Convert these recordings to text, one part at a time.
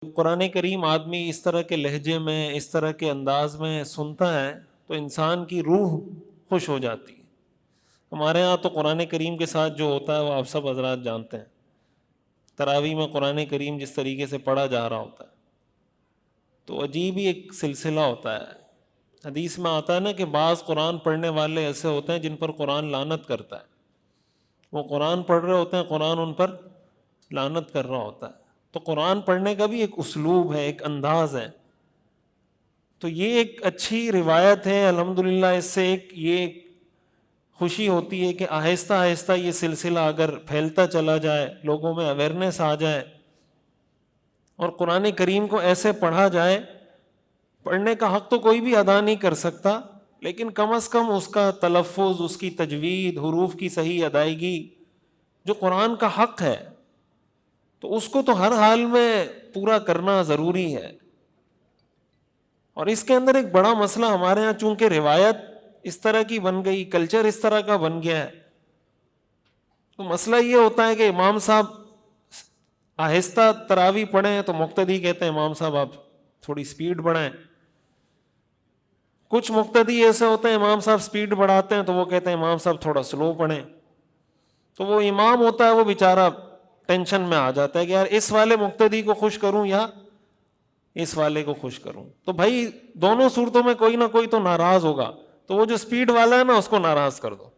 قرآن کریم آدمی اس طرح کے لہجے میں، اس طرح کے انداز میں سنتا ہے تو انسان کی روح خوش ہو جاتی ہے۔ ہمارے ہاں تو قرآن کریم کے ساتھ جو ہوتا ہے وہ آپ سب حضرات جانتے ہیں، تراویح میں قرآن کریم جس طریقے سے پڑھا جا رہا ہوتا ہے تو عجیب ہی ایک سلسلہ ہوتا ہے۔ حدیث میں آتا ہے نا کہ بعض قرآن پڑھنے والے ایسے ہوتے ہیں جن پر قرآن لعنت کرتا ہے، وہ قرآن پڑھ رہے ہوتے ہیں، قرآن ان پر لعنت کر رہا ہوتا ہے۔ تو قرآن پڑھنے کا بھی ایک اسلوب ہے، ایک انداز ہے۔ تو یہ ایک اچھی روایت ہے الحمدللہ، اس سے یہ خوشی ہوتی ہے کہ آہستہ آہستہ یہ سلسلہ اگر پھیلتا چلا جائے، لوگوں میں اویئرنیس آ جائے اور قرآن کریم کو ایسے پڑھا جائے۔ پڑھنے کا حق تو کوئی بھی ادا نہیں کر سکتا، لیکن کم از کم اس کا تلفظ، اس کی تجوید، حروف کی صحیح ادائیگی جو قرآن کا حق ہے تو اس کو تو ہر حال میں پورا کرنا ضروری ہے۔ اور اس کے اندر ایک بڑا مسئلہ ہمارے ہاں، چونکہ روایت اس طرح کی بن گئی، کلچر اس طرح کا بن گیا ہے، تو مسئلہ یہ ہوتا ہے کہ امام صاحب آہستہ تراویح پڑھیں تو مقتدی کہتے ہیں امام صاحب آپ تھوڑی سپیڈ بڑھائیں۔ کچھ مقتدی ایسے ہوتے ہیں امام صاحب سپیڈ بڑھاتے ہیں تو وہ کہتے ہیں امام صاحب تھوڑا سلو پڑھیں۔ تو وہ امام ہوتا ہے وہ بیچارہ ٹینشن میں آ جاتا ہے کہ یار اس والے مقتدی کو خوش کروں یا اس والے کو خوش کروں۔ تو بھائی دونوں صورتوں میں کوئی نہ کوئی تو ناراض ہوگا، تو وہ جو سپیڈ والا ہے نا اس کو ناراض کر دو،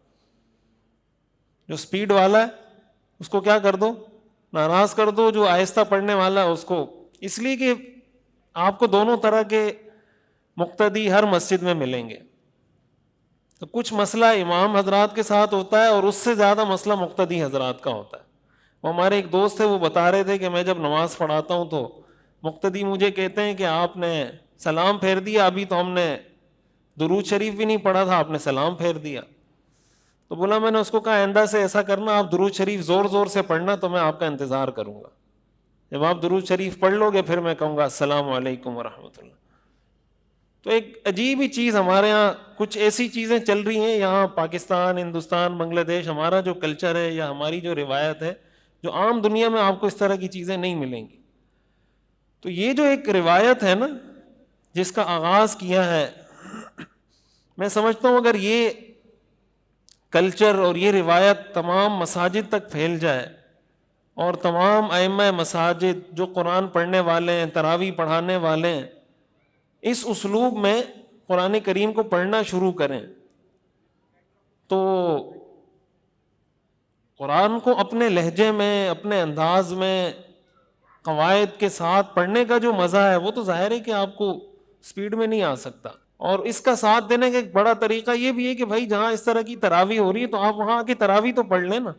جو سپیڈ والا ہے اس کو کیا کر دو، ناراض کر دو۔ جو آہستہ پڑھنے والا ہے اس کو، اس لیے کہ آپ کو دونوں طرح کے مقتدی ہر مسجد میں ملیں گے۔ تو کچھ مسئلہ امام حضرات کے ساتھ ہوتا ہے اور اس سے زیادہ مسئلہ مقتدی حضرات کا ہوتا ہے۔ وہ ہمارے ایک دوست تھے، وہ بتا رہے تھے کہ میں جب نماز پڑھاتا ہوں تو مقتدی مجھے کہتے ہیں کہ آپ نے سلام پھیر دیا، ابھی تو ہم نے درود شریف بھی نہیں پڑھا تھا، آپ نے سلام پھیر دیا۔ تو بولا میں نے اس کو کہا آئندہ سے ایسا کرنا، آپ درود شریف زور زور سے پڑھنا تو میں آپ کا انتظار کروں گا۔ جب آپ درود شریف پڑھ لو گے پھر میں کہوں گا السلام علیکم ورحمۃ اللہ۔ تو ایک عجیب ہی چیز ہمارے ہاں، کچھ ایسی چیزیں چل رہی ہیں یہاں پاکستان، ہندوستان، بنگلہ دیش، ہمارا جو کلچر ہے یا ہماری جو روایت ہے، جو عام دنیا میں آپ کو اس طرح کی چیزیں نہیں ملیں گی۔ تو یہ جو ایک روایت ہے نا جس کا آغاز کیا ہے، میں سمجھتا ہوں اگر یہ کلچر اور یہ روایت تمام مساجد تک پھیل جائے اور تمام ائمہ مساجد جو قرآن پڑھنے والے ہیں، تراویح پڑھانے والے ہیں، اس اسلوب میں قرآن کریم کو پڑھنا شروع کریں تو قرآن کو اپنے لہجے میں، اپنے انداز میں، قواعد کے ساتھ پڑھنے کا جو مزہ ہے وہ تو ظاہر ہے کہ آپ کو سپیڈ میں نہیں آ سکتا۔ اور اس کا ساتھ دینے کا ایک بڑا طریقہ یہ بھی ہے کہ بھائی جہاں اس طرح کی تراویح ہو رہی ہے تو آپ وہاں آ کے تراویح تو پڑھ لیں نا،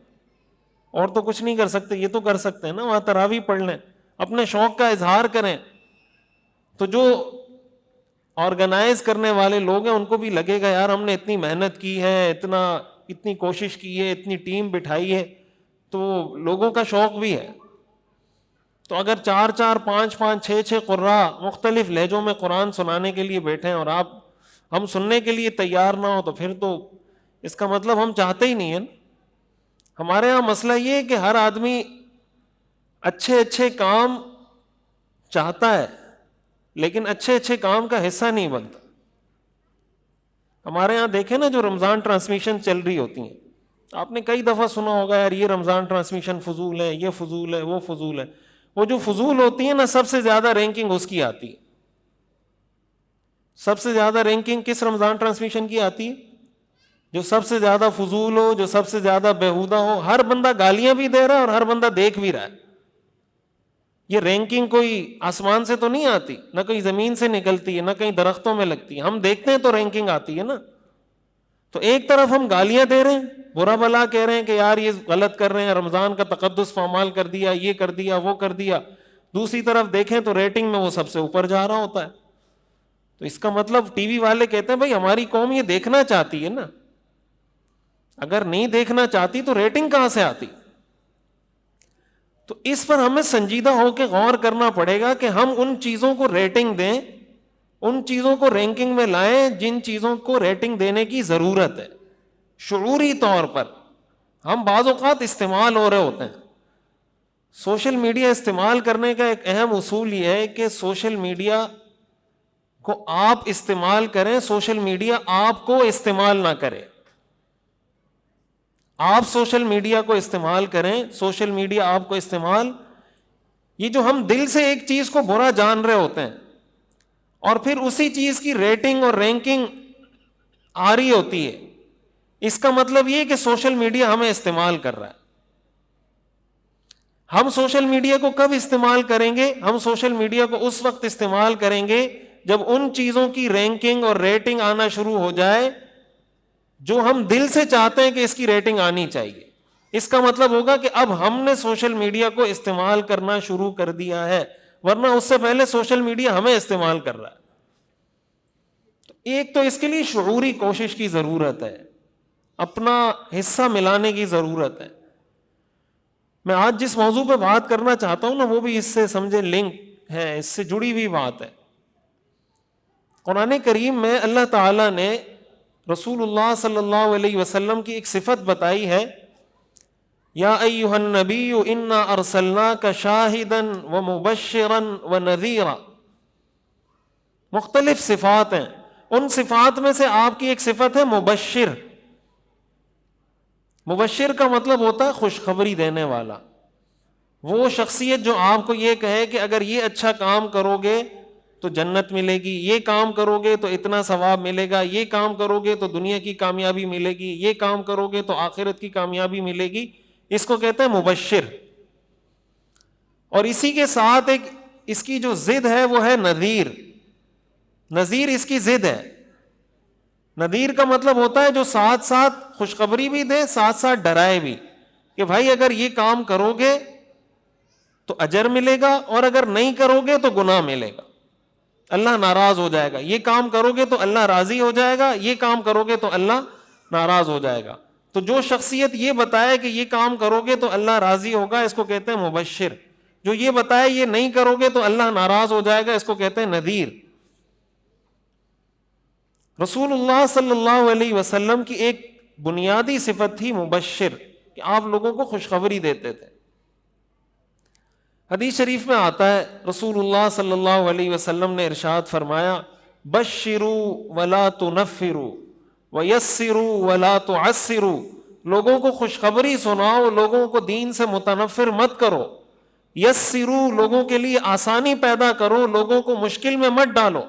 اور تو کچھ نہیں کر سکتے، یہ تو کر سکتے ہیں نا وہاں تراویح پڑھ لیں، اپنے شوق کا اظہار کریں۔ تو جو آرگنائز کرنے والے لوگ ہیں ان کو بھی لگے گا یار ہم نے اتنی محنت کی ہے، اتنی کوشش کی ہے، اتنی ٹیم بٹھائی ہے، تو لوگوں کا شوق بھی ہے۔ تو اگر 4 5 5 6 قراء مختلف لہجوں میں قرآن سنانے کے لیے بیٹھیں اور ہم سننے کے لیے تیار نہ ہو تو پھر تو اس کا مطلب ہم چاہتے ہی نہیں ہیں۔ ہمارے ہاں مسئلہ یہ ہے کہ ہر آدمی اچھے کام چاہتا ہے لیکن اچھے کام کا حصہ نہیں بنتا۔ ہمارے ہاں دیکھیں نا جو رمضان ٹرانسمیشن چل رہی ہوتی ہیں، آپ نے کئی دفعہ سنا ہوگا یار یہ رمضان ٹرانسمیشن فضول ہے، یہ فضول ہے، وہ فضول ہے۔ وہ جو فضول ہوتی ہے نا سب سے زیادہ رینکنگ اس کی آتی ہے۔ سب سے زیادہ رینکنگ کس رمضان ٹرانسمیشن کی آتی ہے؟ جو سب سے زیادہ فضول ہو، جو سب سے زیادہ بیہودہ ہو۔ ہر بندہ گالیاں بھی دے رہا ہے اور ہر بندہ دیکھ بھی رہا ہے۔ یہ رینکنگ کوئی آسمان سے تو نہیں آتی، نہ کہیں زمین سے نکلتی ہے، نہ کہیں درختوں میں لگتی ہے، ہم دیکھتے ہیں تو رینکنگ آتی ہے نا۔ تو ایک طرف ہم گالیاں دے رہے ہیں، برا بلا کہہ رہے ہیں کہ یار یہ غلط کر رہے ہیں، رمضان کا تقدس پامال کر دیا، یہ کر دیا، وہ کر دیا۔ دوسری طرف دیکھیں تو ریٹنگ میں وہ سب سے اوپر جا رہا ہوتا ہے۔ تو اس کا مطلب ٹی وی والے کہتے ہیں بھائی ہماری قوم یہ دیکھنا چاہتی ہے نا، اگر نہیں دیکھنا چاہتی تو ریٹنگ کہاں سے آتی؟ تو اس پر ہمیں سنجیدہ ہو کے غور کرنا پڑے گا کہ ہم ان چیزوں کو ریٹنگ دیں، ان چیزوں کو رینکنگ میں لائیں جن چیزوں کو ریٹنگ دینے کی ضرورت ہے۔ شعوری طور پر ہم بعض اوقات استعمال ہو رہے ہوتے ہیں، سوشل میڈیا استعمال کرنے کا ایک اہم اصول یہ ہے کہ سوشل میڈیا کو آپ استعمال کریں، سوشل میڈیا آپ کو استعمال نہ کرے. آپ سوشل میڈیا کو استعمال کریں، سوشل میڈیا آپ کو استعمال. یہ جو ہم دل سے ایک چیز کو برا جان رہے ہوتے ہیں اور پھر اسی چیز کی ریٹنگ اور رینکنگ آ رہی ہوتی ہے، اس کا مطلب یہ کہ سوشل میڈیا ہمیں استعمال کر رہا ہے. ہم سوشل میڈیا کو کب استعمال کریں گے؟ ہم سوشل میڈیا کو اس وقت استعمال کریں گے جب ان چیزوں کی رینکنگ اور ریٹنگ آنا شروع ہو جائے جو ہم دل سے چاہتے ہیں کہ اس کی ریٹنگ آنی چاہیے. اس کا مطلب ہوگا کہ اب ہم نے سوشل میڈیا کو استعمال کرنا شروع کر دیا ہے، ورنہ اس سے پہلے سوشل میڈیا ہمیں استعمال کر رہا ہے. ایک تو اس کے لیے شعوری کوشش کی ضرورت ہے، اپنا حصہ ملانے کی ضرورت ہے. میں آج جس موضوع پہ بات کرنا چاہتا ہوں نا، وہ بھی اس سے سمجھے لنک ہے، اس سے جڑی ہوئی بات ہے. قرآن کریم میں اللہ تعالیٰ نے رسول اللہ صلی اللہ علیہ وسلم کی ایک صفت بتائی ہے، یا ایھا النبی انا ارسلناک شاہدا ومبشرا ونذیرا. مختلف صفات ہیں، ان صفات میں سے آپ کی ایک صفت ہے مبشر. مبشر کا مطلب ہوتا ہے خوشخبری دینے والا. وہ شخصیت جو آپ کو یہ کہے کہ اگر یہ اچھا کام کرو گے تو جنت ملے گی، یہ کام کرو گے تو اتنا ثواب ملے گا، یہ کام کرو گے تو دنیا کی کامیابی ملے گی، یہ کام کرو گے تو آخرت کی کامیابی ملے گی. اس کو کہتے ہیں مبشر. اور اسی کے ساتھ ایک اس کی جو ضد ہے وہ ہے نذیر. نذیر اس کی ضد ہے. نذیر کا مطلب ہوتا ہے جو ساتھ ساتھ خوشخبری بھی دے، ساتھ ساتھ ڈرائے بھی کہ بھائی اگر یہ کام کرو گے تو اجر ملے گا، اور اگر نہیں کرو گے تو گناہ ملے گا، اللہ ناراض ہو جائے گا. یہ کام کرو گے تو اللہ راضی ہو جائے گا، یہ کام کرو گے تو اللہ ناراض ہو جائے گا. تو جو شخصیت یہ بتائے کہ یہ کام کرو گے تو اللہ راضی ہوگا، اس کو کہتے ہیں مبشر. جو یہ بتائے یہ نہیں کرو گے تو اللہ ناراض ہو جائے گا، اس کو کہتے ہیں نذیر. رسول اللہ صلی اللہ علیہ وسلم کی ایک بنیادی صفت تھی مبشر، کہ آپ لوگوں کو خوشخبری دیتے تھے. حدیث شریف میں آتا ہے رسول اللہ صلی اللہ علیہ وسلم نے ارشاد فرمایا، بشروا ولا تنفروا ویسروا ولا تعسروا. لوگوں کو خوشخبری سناؤ، لوگوں کو دین سے متنفر مت کرو. یسروا، لوگوں کے لیے آسانی پیدا کرو، لوگوں کو مشکل میں مت ڈالو.